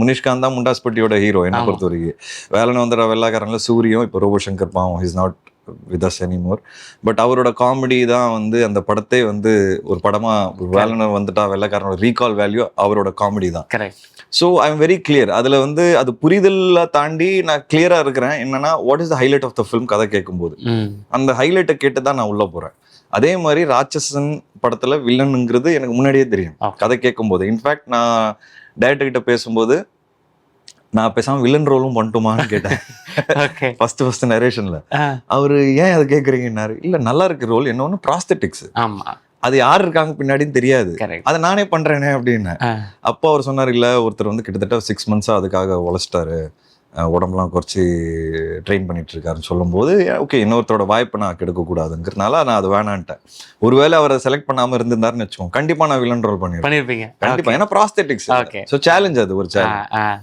முனிஷ்காந்த் தான் முண்டாஸ்பட்டியோட ஹீரோ என்ன பொறுத்த வரைக்கும். வேலனை வந்துடுற வெள்ளாக்காரன்ல சூரியம், இப்போ ரோபோ சங்கர் பாவம் is not with us anymore. But அவரோட காமெடி தான் வந்து அந்த படத்தை வந்து ஒரு படமா வேலனை வந்துட்டா வெள்ளைக்காரனோட ரீகால் வேல்யூ அவரோட காமெடி தான். So I am very clear. அதில் வந்து அது புரிதலை தாண்டி நான் கிளியரா இருக்கிறேன். என்னன்னா what is the highlight of the film கதை கேட்கும்போது அந்த ஹைலைட்டை கேட்டு தான் நான் உள்ள போறேன். அதே மாதிரி ராட்சசன் படத்துல வில்லனுங்கிறது எனக்கு முன்னாடியே தெரியும் கதை கேட்கும் போது. இன்ஃபேக்ட் நான் டைரக்டர் கிட்ட பேசும்போது நான் பேசாம வில்லன் ரோலும் பண்ணிட்டுமான்னு கேட்டேன். ஃபர்ஸ்ட் நரேஷன்ல அவரு ஏன் அதை கேட்குறீங்கன்னாரு. இல்ல நல்லா இருக்கு ரோல், என்ன ஒன்று ப்ராஸ்தட்டிக்ஸ், அது யார் இருக்காங்க பின்னாடின்னு தெரியாது, அதை நானே பண்றேனே அப்படின்னு. அப்போ அவர் சொன்னார், இல்ல ஒருத்தர் வந்து கிட்டத்தட்ட 6 months அதுக்காக உழைச்சிட்டாரு, உடம்புலாம் குறைச்சி ட்ரெயின் பண்ணிட்டு இருக்காருன்னு சொல்லும்போது ஓகே இன்னொருத்தரோட வாய்ப்பை நான் கெடுக்கக்கூடாதுங்கிறதுனால நான் அது வேணான்ட்டேன். ஒருவேளை அவரை செலக்ட் பண்ணாமல் இருந்திருந்தாருன்னு வச்சுக்கோங்க, கண்டிப்பா நான் வில்லன் ரோல் பண்ணிருப்பேன் கண்டிப்பா. ஏன்னா ப்ராஸ்தெட்டிக்ஸ், ஸோ சேலஞ்ச், அது ஒரு சேலஞ்ச்.